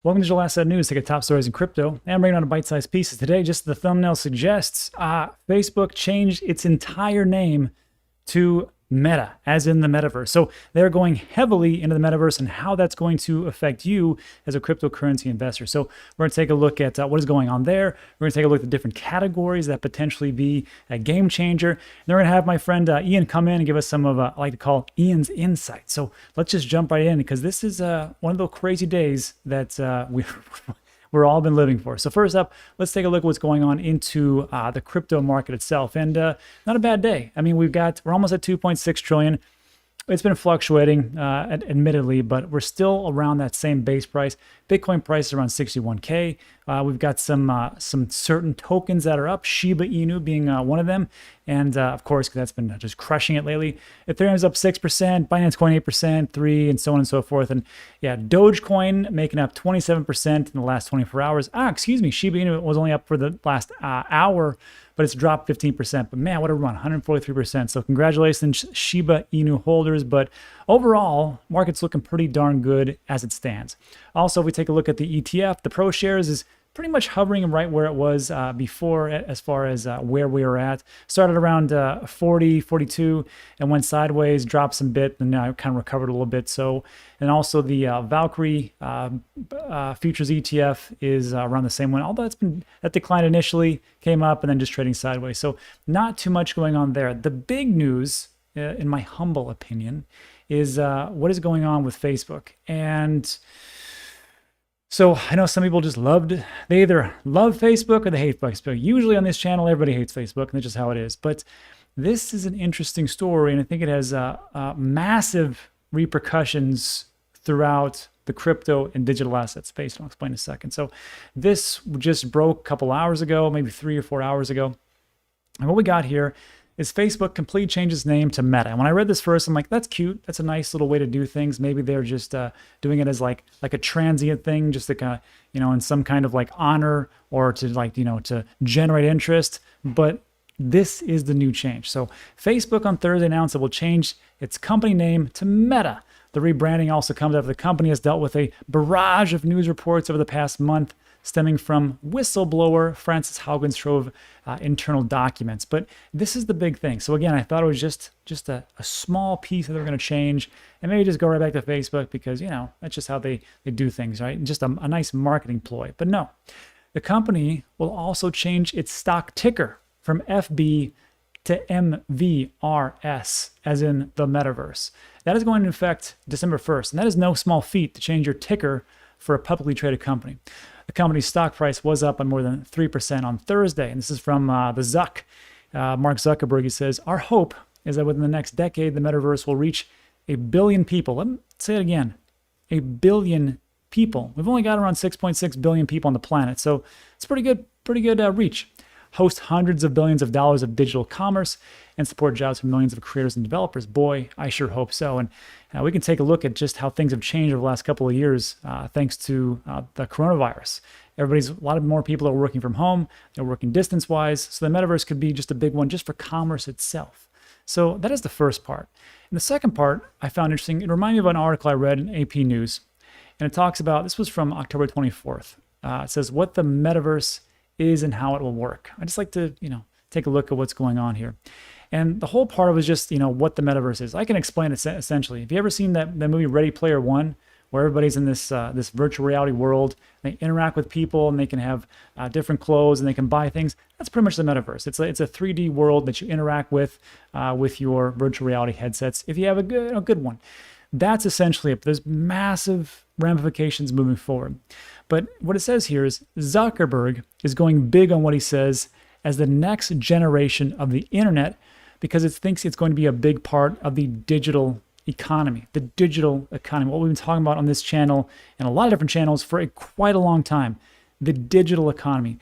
Welcome to Digital Asset News. Take a top stories in crypto and bring it on to bite-sized pieces. Today, just the thumbnail suggests, Facebook changed its entire name to Meta, as in the Metaverse. So they're going heavily into the Metaverse and how that's going to affect you as a cryptocurrency investor. So we're going to take a look at what is going on there. We're going to take a look at the different categories that potentially be a game changer. And then we're going to have my friend Ian come in and give us some of, I like to call Ian's insights. So let's just jump right in because this is one of those crazy days that we're all been living for. So first up, let's take a look at what's going on into the crypto market itself. And not a bad day. I mean, we're almost at 2.6 trillion. It's been fluctuating, admittedly, but we're still around that same base price. Bitcoin price is around 61K. We've got some certain tokens that are up, Shiba Inu being one of them. And of course, that's been just crushing it lately. Ethereum's up 6%, Binance Coin 8%, 3%, and so on and so forth. And yeah, Dogecoin making up 27% in the last 24 hours. Excuse me, Shiba Inu was only up for the last hour, but it's dropped 15%. But man, what a run, 143%. So congratulations, Shiba Inu holders. But overall, market's looking pretty darn good as it stands. Also, if we take a look at the ETF, the Pro Shares is pretty much hovering right where it was before, as far as where we were at. Started around 40, 42, and went sideways, dropped some bit, and now kind of recovered a little bit. So, and also the Valkyrie futures ETF is around the same one, although that declined initially, came up, and then just trading sideways. So not too much going on there. The big news, in my humble opinion, is what is going on with Facebook. And so I know some people they either love Facebook or they hate Facebook. Usually on this channel, everybody hates Facebook, and that's just how it is. But this is an interesting story, and I think it has massive repercussions throughout the crypto and digital asset space. And I'll explain in a second. So this just broke a couple hours ago, maybe 3 or 4 hours ago. And what we got here is Facebook completely changed its name to Meta. And when I read this first, I'm like, that's cute. That's a nice little way to do things. Maybe they're just doing it as like a transient thing, just to kind of, in some kind of like honor or to to generate interest. But this is the new change. So Facebook on Thursday announced it will change its company name to Meta. The rebranding also comes after the company has dealt with a barrage of news reports over the past month, stemming from whistleblower Francis Haugen's trove internal documents. But this is the big thing. So again, I thought it was just a small piece that they're going to change and maybe just go right back to Facebook because, that's just how they do things, right? Just a nice marketing ploy. But no, the company will also change its stock ticker from FB to MVRS, as in the Metaverse. That is going into effect December 1st. And that is no small feat to change your ticker for a publicly traded company. The company's stock price was up by more than 3% on Thursday. And this is from the Zuck. Mark Zuckerberg, he says, our hope is that within the next decade, the Metaverse will reach 1 billion people. Let me say it again, 1 billion people. We've only got around 6.6 billion people on the planet. So it's pretty good reach. Host hundreds of billions of dollars of digital commerce and support jobs for millions of creators and developers. Boy, I sure hope so. And we can take a look at just how things have changed over the last couple of years thanks to the coronavirus. A lot of more people are working from home. They're working distance-wise. So the Metaverse could be just a big one just for commerce itself. So that is the first part. And the second part I found interesting. It reminded me of an article I read in AP News. And it talks about, this was from October 24th. It says what the Metaverse is and how it will work. I just like to, take a look at what's going on here. And the whole part of it was just, what the Metaverse is. I can explain it essentially. Have you ever seen that movie Ready Player One, where everybody's in this virtual reality world, they interact with people and they can have different clothes and they can buy things? That's pretty much the Metaverse. It's a 3D world that you interact with your virtual reality headsets if you have a good one. That's essentially it. There's massive ramifications moving forward. But what it says here is Zuckerberg is going big on what he says as the next generation of the internet because it thinks it's going to be a big part of the digital economy. The digital economy, what we've been talking about on this channel and a lot of different channels for quite a long time, the digital economy.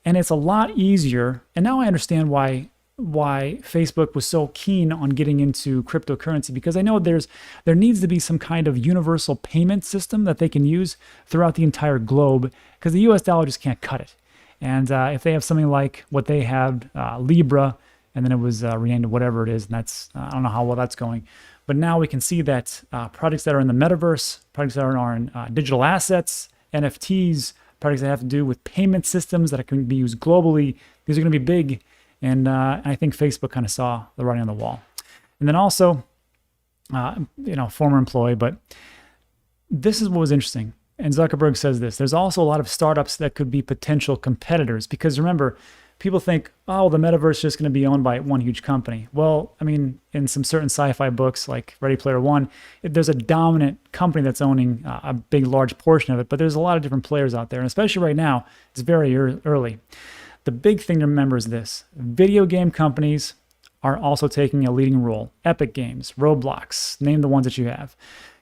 And it's a lot easier. And now I understand why Facebook was so keen on getting into cryptocurrency, because I know there needs to be some kind of universal payment system that they can use throughout the entire globe, because the US dollar just can't cut it. And if they have something like what they have, Libra, and then it was renamed to whatever it is, and that's, I don't know how well that's going. But now we can see that products that are in the Metaverse, products that are in digital assets, NFTs, products that have to do with payment systems that can be used globally. These are going to be big. And I think Facebook kind of saw the writing on the wall. And then also, former employee, but this is what was interesting. And Zuckerberg says this, there's also a lot of startups that could be potential competitors, because remember, people think, oh, the metaverse is just going to be owned by one huge company. Well, I mean, in some certain sci-fi books like Ready Player One, there's a dominant company that's owning a big, large portion of it, but there's a lot of different players out there. And especially right now, it's very early. The big thing to remember is this: video game companies are also taking a leading role. Epic Games, Roblox, name the ones that you have.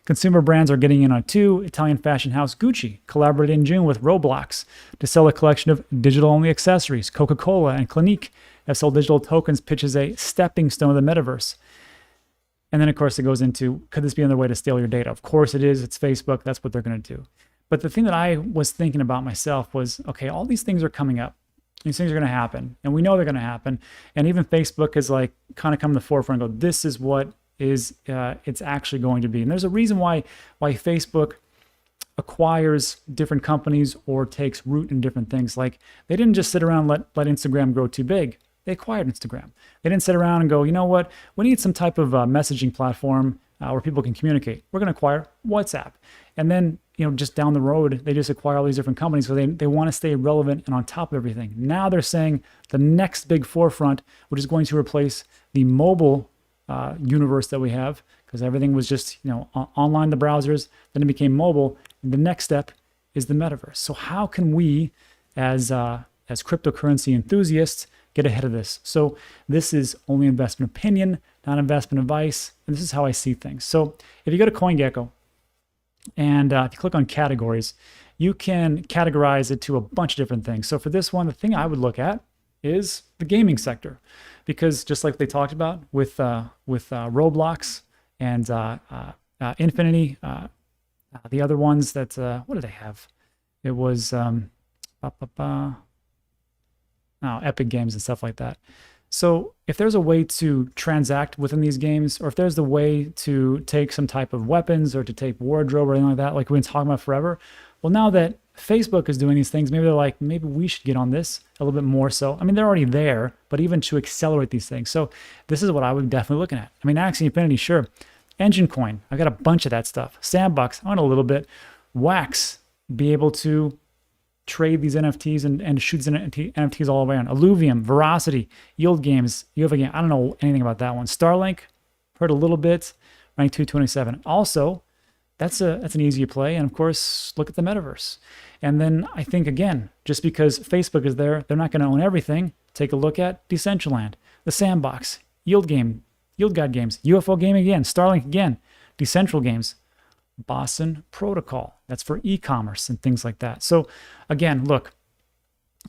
Consumer brands are getting in on too. Italian fashion house Gucci collaborated in June with Roblox to sell a collection of digital-only accessories. Coca-Cola and Clinique have sold digital tokens, pitch as a stepping stone of the metaverse. And then, of course, it goes into, could this be another way to steal your data? Of course it is. It's Facebook. That's what they're going to do. But the thing that I was thinking about myself was, okay, all these things are coming up. These things are going to happen, and we know they're going to happen. And even Facebook is like kind of come to the forefront and go, this is what is it's actually going to be. And there's a reason why Facebook acquires different companies or takes root in different things. Like, they didn't just sit around and let Instagram grow too big. They acquired Instagram. They didn't sit around and go, you know what, we need some type of messaging platform where people can communicate. We're going to acquire WhatsApp. And then, just down the road, they just acquire all these different companies. So they want to stay relevant and on top of everything. Now they're saying the next big forefront, which is going to replace the mobile universe that we have, because everything was just, online, the browsers, then it became mobile. And the next step is the metaverse. So how can we, as cryptocurrency enthusiasts, get ahead of this? So this is only investment opinion, not investment advice. And this is how I see things. So if you go to CoinGecko, and if you click on categories, you can categorize it to a bunch of different things. So for this one, the thing I would look at is the gaming sector, because just like they talked about with Roblox and Infinity, the other ones that what did they have? It was Epic Games and stuff like that. So if there's a way to transact within these games, or if there's the way to take some type of weapons or to take wardrobe or anything like that, like we've been talking about forever, well, now that Facebook is doing these things, maybe they're like, maybe we should get on this a little bit more so. I mean, they're already there, but even to accelerate these things. So this is what I would definitely looking at. I mean, Axie Infinity, sure. Engine Coin, I got a bunch of that stuff. Sandbox, I want a little bit. Wax, be able to trade these NFTs and shoot these NFTs all the way on. Illuvium, Veracity, Yield Games, you have a game. I don't know anything about that one. Starlink, heard a little bit, ranked 227. Also, that's an easy play. And of course, look at the metaverse. And then I think, again, just because Facebook is there, they're not going to own everything. Take a look at Decentraland, the Sandbox, Yield God Games, UFO Game again, Starlink again, Decentral Games, Boston Protocol. That's for e-commerce and things like that. So again, look,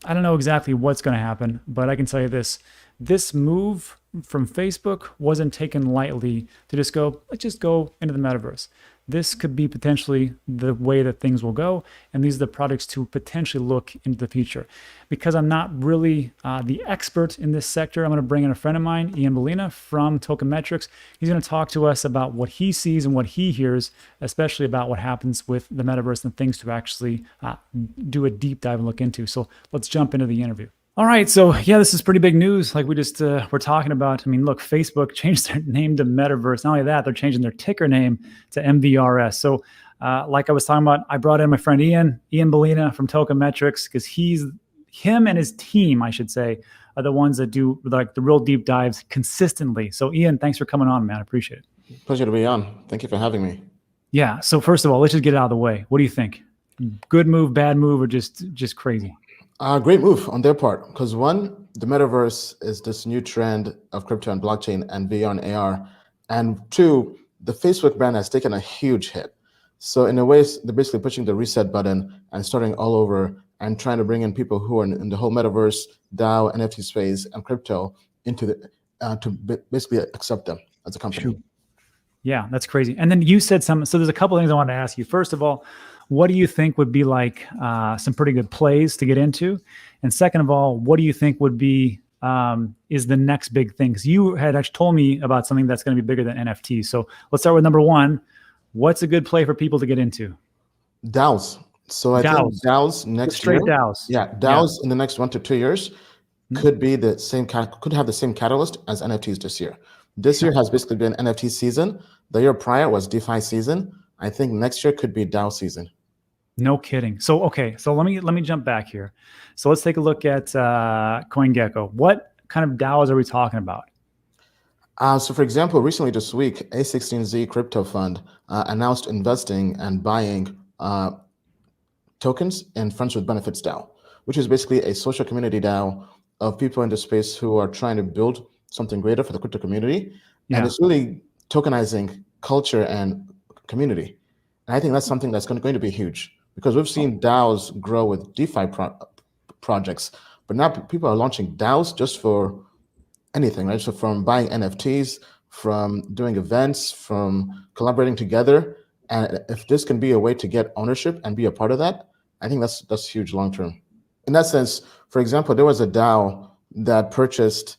I don't know exactly what's going to happen, but I can tell you this move from Facebook wasn't taken lightly to just go, let's just go into the metaverse. This could be potentially the way that things will go. And these are the products to potentially look into the future. Because I'm not really the expert in this sector, I'm going to bring in a friend of mine, Ian Molina from Token Metrics. He's going to talk to us about what he sees and what he hears, especially about what happens with the metaverse and things to actually do a deep dive and look into. So let's jump into the interview. All right, so yeah, this is pretty big news. Like we just were talking about. I mean, look, Facebook changed their name to Metaverse. Not only that, they're changing their ticker name to MVRS. So like I was talking about, I brought in my friend Ian Molina from Token Metrics, because him and his team, I should say, are the ones that do like the real deep dives consistently. So Ian, thanks for coming on, man. I appreciate it. Pleasure to be on. Thank you for having me. Yeah. So first of all, let's just get it out of the way. What do you think? Good move, bad move, or just crazy? Great move on their part, because one, the metaverse is this new trend of crypto and blockchain and VR and AR. And two, the Facebook brand has taken a huge hit. So in a way, they're basically pushing the reset button and starting all over and trying to bring in people who are in the whole metaverse, DAO, NFT space, and crypto into the to basically accept them as a company. Sure. Yeah, that's crazy. And then you said something. So there's a couple of things I wanted to ask you. First of all, what do you think would be like some pretty good plays to get into? And second of all, what do you think would be is the next big thing? Because you had actually told me about something that's going to be bigger than NFT. So let's start with number one. What's a good play for people to get into? DAOs. So I think DAOs, DAOs just next year, straight DAOs. yeah, Yeah. DAOs in the next 1 to 2 years Hmm. could be the same could have the same catalyst as NFTs this year. This year has basically been NFT season. The year prior was DeFi season. I think next year could be DAO season. No kidding. So okay, so let me jump back here. So let's take a look at CoinGecko. What kind of DAOs are we talking about? So, for example, recently this week, A16Z crypto fund announced investing and buying tokens in Friends with Benefits DAO, which is basically a social community DAO of people in the space who are trying to build something greater for the crypto community. And Yeah. it's really tokenizing culture and community. And I think that's something that's going to be huge because we've seen DAOs grow with DeFi projects, but now people are launching DAOs just for anything, right? So from buying NFTs, from doing events, from collaborating together. And if this can be a way to get ownership and be a part of that, I think that's huge long term. In that sense, for example, there was a DAO that purchased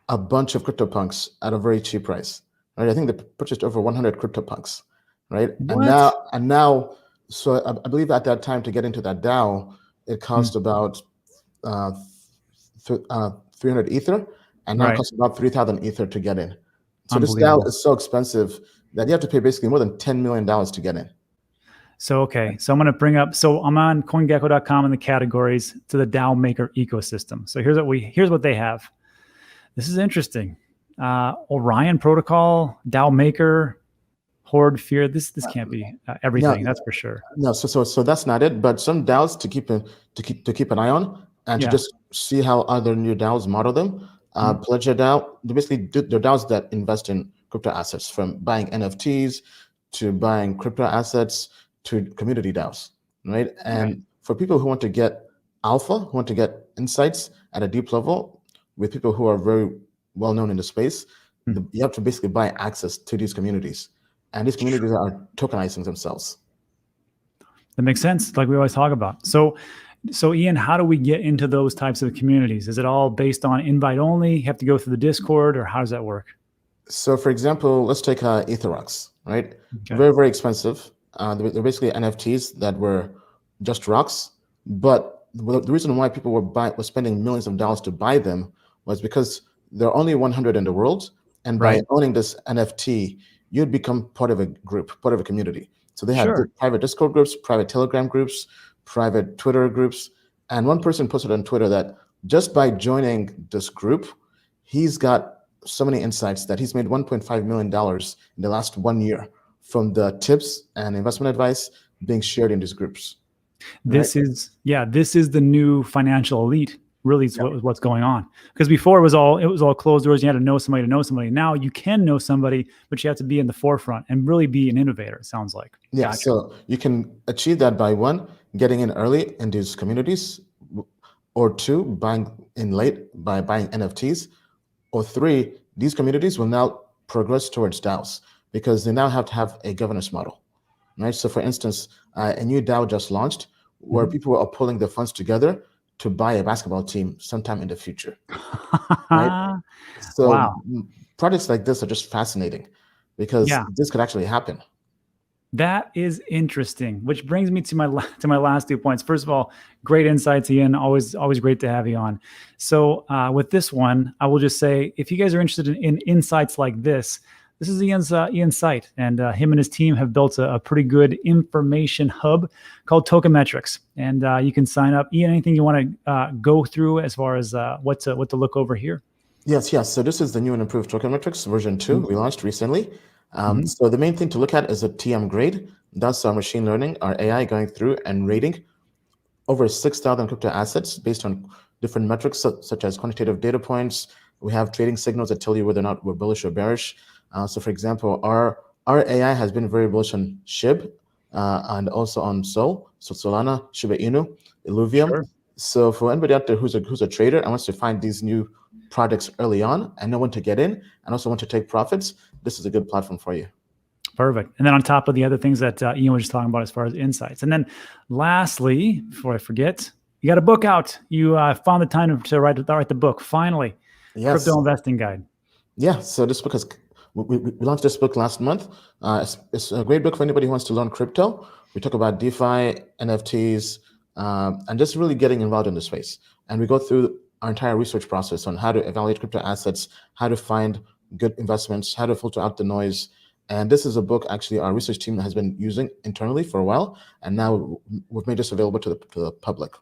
a bunch of CryptoPunks at a very cheap price. Right? I think they purchased over 100 CryptoPunks, right? What? And now, so I believe at that time to get into that DAO, it cost about uh, 300 Ether, and now it Right. costs about 3,000 Ether to get in. So this DAO Unbelievable. is so expensive that you have to pay basically more than $10 million to get in. So okay, so I'm going to bring up. So I'm on CoinGecko.com in the categories to the DAO Maker ecosystem. So here's what they have. This is interesting. Orion Protocol, DAO Maker, Horde Fear. This can't be everything. No, That's for sure. no, so that's not it. But some DAOs to keep an eye on and to Yeah. just see how other new DAOs model them. Mhm. Pledger DAO, they're DAOs that invest in crypto assets, from buying NFTs to buying crypto assets to community DAOs, right? And for people who want to get alpha, who want to get insights at a deep level with people who are very well known in the space, you have to basically buy access to these communities. And these communities are tokenizing themselves. That makes sense. Like we always talk about. So Ian, how do we get into those types of communities? Is it all based on invite only? You have to go through the Discord, or how does that work? So, for example, let's take Ether.rocks, right? Okay. Very, very expensive. They're basically NFTs that were just rocks. But the reason why people were spending millions of dollars to buy them was because there are only 100 in the world. And by Right. owning this NFT, you'd become part of a group, part of a community. So they had Sure. private Discord groups, private Telegram groups, private Twitter groups. And one person posted on Twitter that just by joining this group, he's got so many insights that he's made $1.5 million in the last 1 year from the tips and investment advice being shared in these groups. This is the new financial elite. Really, is what's going on. Because before it was all closed doors. You had to know somebody to know somebody. Now you can know somebody, but you have to be in the forefront and really be an innovator. It sounds like. Yeah, Gotcha. so you can achieve that by one, getting in early in these communities, or two, buying in late by buying NFTs, or three, these communities will now progress towards DAOs because they now have to have a governance model, right? So, for instance, a new DAO just launched where people are pulling their funds together to buy a basketball team sometime in the future, right? So, Wow. projects like this are just fascinating because Yeah. this could actually happen. That is interesting, which brings me to my last 2 points. First of all, great insights, Ian. Always great to have you on. So with this one, I will just say, if you guys are interested in insights like this is Ian's site, and him and his team have built a pretty good information hub called Tokenmetrics, and you can sign up. Ian, anything you want to go through as far as what to look over here? Yes. So this is the new and improved Tokenmetrics version 2 we launched recently. Mhm. So the main thing to look at is a TM grade. That's our machine learning, our AI going through and rating over 6,000 crypto assets based on different metrics such as quantitative data points. We have trading signals that tell you whether or not we're bullish or bearish. So for example, our AI has been very bullish on SHIB and also on Sol, so Solana, Shiba Inu, Illuvium. Sure. So for anybody out there who's a trader and wants to find these new products early on and know when to get in and also want to take profits, this is a good platform for you. Perfect. And then on top of the other things that Ian was just talking about as far as insights. And then lastly, before I forget, you got a book out. You found the time to write the book, finally. Yes. Crypto Investing Guide. Yeah, so this book we launched this book last month. It's a great book for anybody who wants to learn crypto, We talk about DeFi, NFTs, and just really getting involved in the space. And we go through our entire research process on how to evaluate crypto assets, how to find good investments, how to filter out the noise. And this is a book actually our research team has been using internally for a while, and now we've made this available to the public.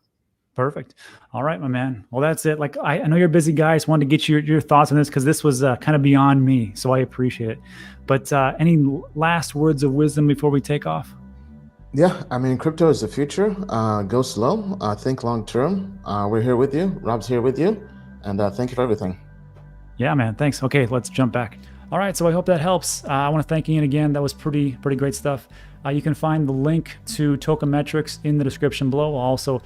Perfect. All right, my man. Well, that's it. Like, I know you're a busy guy. I just wanted to get your thoughts on this because this was kind of beyond me. So I appreciate it. But any last words of wisdom before we take off? Yeah, I mean, crypto is the future. Go slow, think long term. We're here with you. Rob's here with you. And thank you for everything. Yeah, man. Thanks. Okay, let's jump back. All right, so I hope that helps. I want to thank Ian again. That was pretty great stuff. You can find the link to Tokenmetrics in the description below. I'll also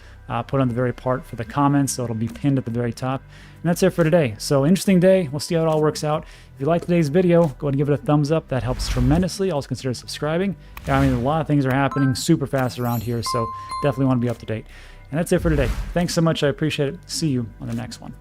put on the very part for the comments, so it'll be pinned at the very top. And that's it for today. So interesting day. We'll see how it all works out. If you like today's video, go ahead and give it a thumbs up. That helps tremendously. Also consider subscribing. I mean, a lot of things are happening super fast around here, so definitely want to be up to date. And that's it for today. Thanks so much. I appreciate it. See you on the next one.